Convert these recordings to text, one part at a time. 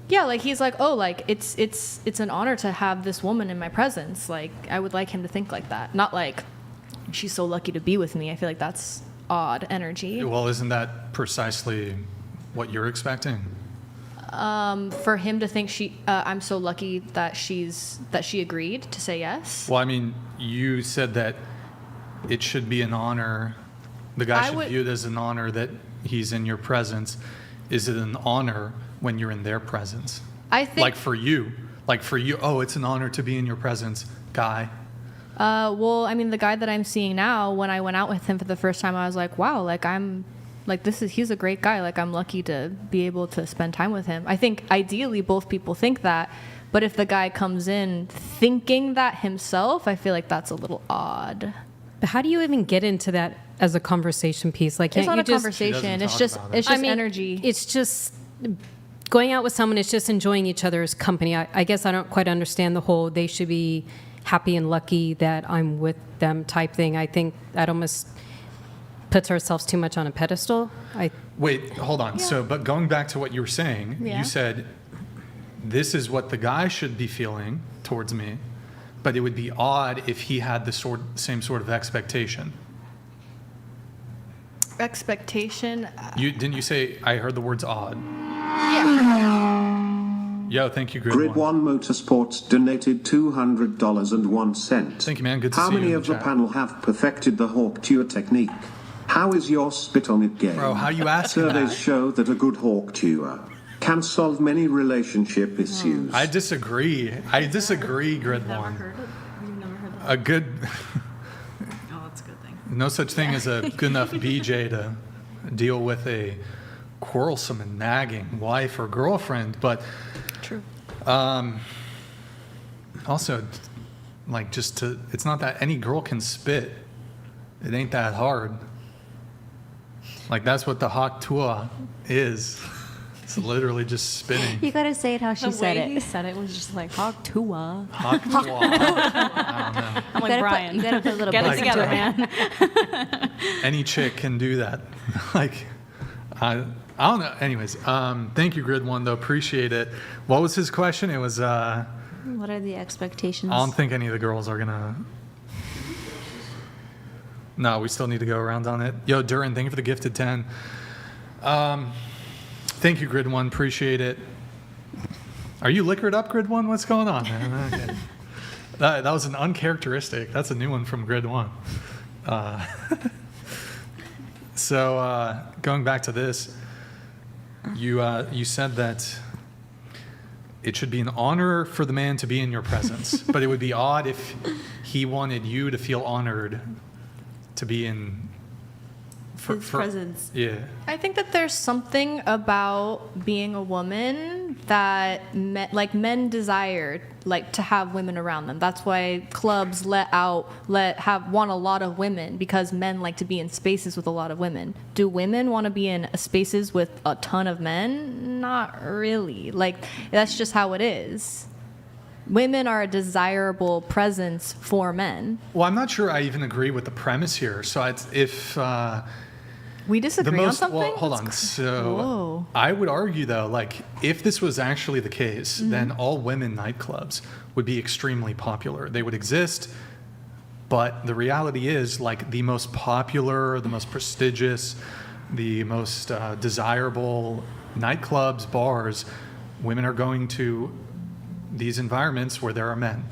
Yeah, like he's like, oh, like it's an honor to have this woman in my presence. Like I would like him to think like that, not like she's so lucky to be with me. I feel like that's odd energy. Well, isn't that precisely what you're expecting? For him to think I'm so lucky that she agreed to say yes. Well, I mean, you said that it should be an honor. The guy should view it as an honor that he's in your presence. Is it an honor when you're in their presence? I think like for you, oh, it's an honor to be in your presence, guy. Well, I mean, the guy that I'm seeing now, when I went out with him for the first time, I was like, wow, like he's a great guy. Like I'm lucky to be able to spend time with him. I think ideally both people think that, but if the guy comes in thinking that himself, I feel like that's a little odd. But how do you even get into that as a conversation piece? Like, it's not a conversation. It's just energy. It's just going out with someone. It's just enjoying each other's company. I guess I don't quite understand the whole they should be happy and lucky that I'm with them type thing. I think that almost puts ourselves too much on a pedestal. Wait, hold on. Yeah. So, but going back to what you were saying, you said this is what the guy should be feeling towards me, but it would be odd if he had the same sort of expectation. Expectation? Didn't you say, I heard the words odd? Yeah. Yo, thank you, Grid One Motorsports donated $200.01. Thank you, man. Good to see you. How many of the panel have perfected the hawk tour technique? How is your spit on it game? Bro, how you asking Surveys that? show that a good hawk tour can solve many relationship issues. I disagree, Grid One. Heard it? You've never heard that? A good... Oh, that's a good thing. No such thing as a good enough BJ to deal with a quarrelsome and nagging wife or girlfriend, but... True. Also, like, it's not that any girl can spit. It ain't that hard. Like, that's what the hawk tuah is. It's literally just spitting. You gotta say it how she said it. The way he said it was just like, hawk tuah. Hawk tuah. I don't know. I'm like, Brian, you gotta put a little get it buzz together, into man. Any chick can do that. Like, I don't know. Anyways, thank you, Grid One, though. Appreciate it. What was his question? It was... What are the expectations? I don't think any of the girls are gonna... No, we still need to go around on it. Yo, Duran, thank you for the gifted 10. Thank you, Grid One. Appreciate it. Are you liquored up, Grid One? What's going on, man? Okay. That was an uncharacteristic. That's a new one from Grid One. So going back to this, you said that it should be an honor for the man to be in your presence, but it would be odd if he wanted you to feel honored to be in His presence. Yeah. I think that there's something about being a woman that men desire like to have women around them. That's why clubs want a lot of women, because men like to be in spaces with a lot of women. Do women want to be in spaces with a ton of men? Not really. Like, that's just how it is. Women are a desirable presence for men. Well, I'm not sure I even agree with the premise here. So if we disagree on something? Well, hold on. So I would argue, though, like, if this was actually the case, then all women nightclubs would be extremely popular. They would exist, but the reality is, like, the most popular, the most prestigious, the most desirable nightclubs, bars, women are going to these environments where there are men.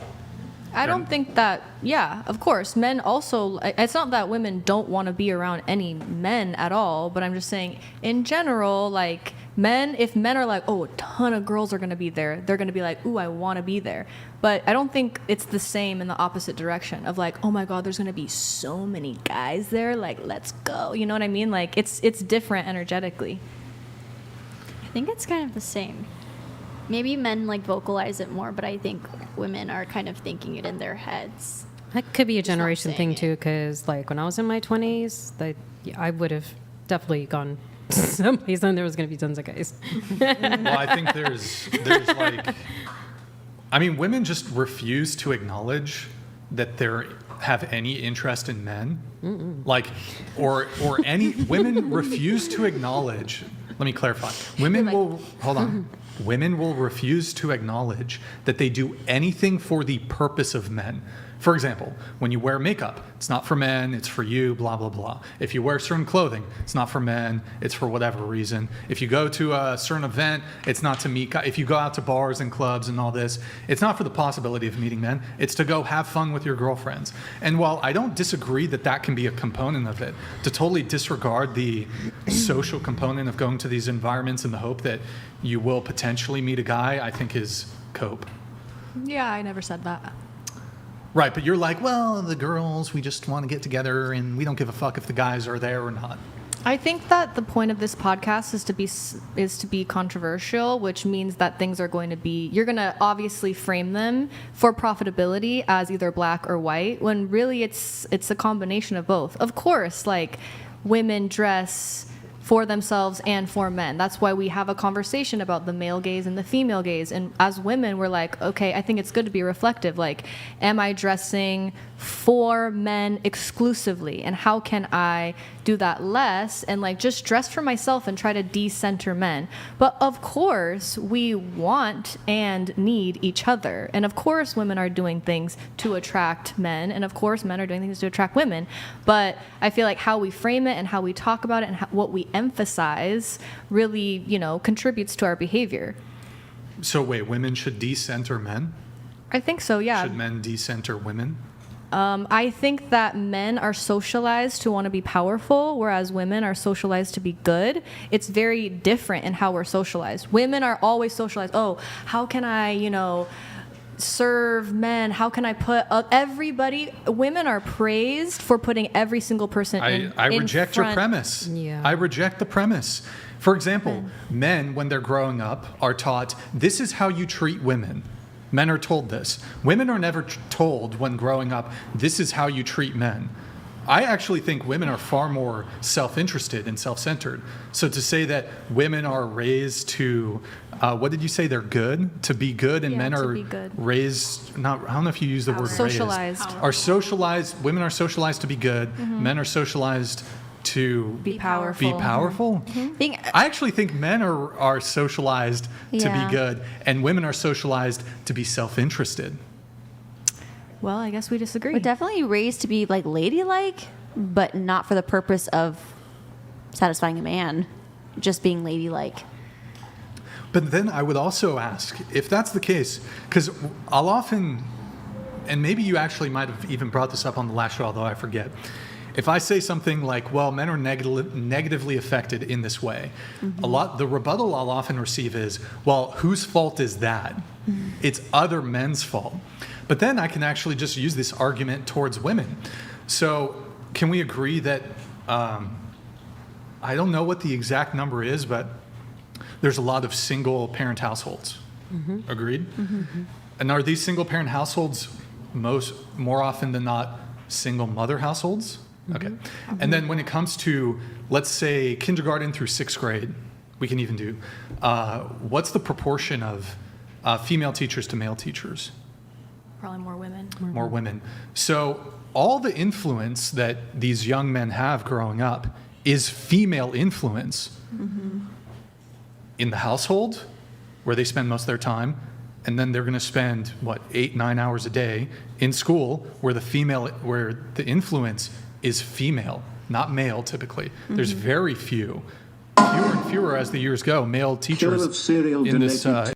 I don't think that, yeah, of course. Men also, it's not that women don't want to be around any men at all, but I'm just saying, in general, like, if men are like, oh, a ton of girls are going to be there, they're going to be like, ooh, I want to be there. But I don't think it's the same in the opposite direction of like, oh my God, there's going to be so many guys there, like, let's go. You know what I mean? Like, it's different energetically. I think it's kind of the same. Maybe men like vocalize it more, but I think women are kind of thinking it in their heads. That could be a generation thing too, because like when I was in my 20s, I would have definitely gone someplace and there was going to be tons of guys. Well, I think there's like, I mean, women just refuse to acknowledge that they have any interest in men. Like, or any women refuse to acknowledge. Let me clarify. Women will hold on. women will refuse to acknowledge that they do anything for the purpose of men. For example, when you wear makeup, it's not for men, it's for you, blah, blah, blah. If you wear certain clothing, it's not for men, it's for whatever reason. If you go to a certain event, it's not to meet, if you go out to bars and clubs and all this, it's not for the possibility of meeting men, it's to go have fun with your girlfriends. And while I don't disagree that that can be a component of it, to totally disregard the social component of going to these environments in the hope that you will potentially meet a guy, I think is cope. Yeah, I never said that. Right, but you're like, well, the girls, we just want to get together and we don't give a fuck if the guys are there or not. I think that the point of this podcast is to be controversial, which means that things are going to be, you're going to obviously frame them for profitability as either black or white, when really it's a combination of both. Of course, like, women dress for themselves and for men. That's why we have a conversation about the male gaze and the female gaze. And as women, we're like, okay, I think it's good to be reflective. Like, am I dressing for men exclusively? And how can I do that less and like just dress for myself and try to de-center men? But of course, we want and need each other. And of course, women are doing things to attract men. And of course, men are doing things to attract women. But I feel like how we frame it and how we talk about it and what we emphasize really, contributes to our behavior. So wait, women should de-center men? I think so, yeah. Should men de-center women? I think that men are socialized to want to be powerful, whereas women are socialized to be good. It's very different in how we're socialized. Women are always socialized. Oh, how can I, serve men? How can I put everybody? Women are praised for putting every single person I reject your premise. Yeah. I reject the premise. For example, men, when they're growing up, are taught this is how you treat women. Men are told this. Women are never told when growing up, this is how you treat men. I actually think women are far more self-interested and self-centered. So to say that women are raised to, what did you say? They're good? To be good, and Yeah, men to are be good. raised, I don't know if you use the word Socialized. raised. Are socialized, women are socialized to be good, men are socialized to Be powerful. be powerful. I actually think men are socialized to Yeah. be good, and women are socialized to be self-interested. Well, I guess we disagree. We're definitely raised to be like ladylike, but not for the purpose of satisfying a man, just being ladylike. But then I would also ask, if that's the case, because I'll often, and maybe you actually might have even brought this up on the last show, although I forget. If I say something like, well, men are negatively affected in this way, the rebuttal I'll often receive is, well, whose fault is that? It's other men's fault. But then I can actually just use this argument towards women. So can we agree that, I don't know what the exact number is, but there's a lot of single parent households. Agreed? And are these single parent households more often than not single mother households? Okay. And then when it comes to, let's say, kindergarten through 6th grade, we can even do, what's the proportion of female teachers to male teachers? Probably more women. More women. So all the influence that these young men have growing up is female influence in the household, where they spend most of their time, and then they're going to spend 8-9 hours a day in school, where the influence is female, not male. Typically, there's very fewer and fewer as the years go, male Killer of teachers serial in this donated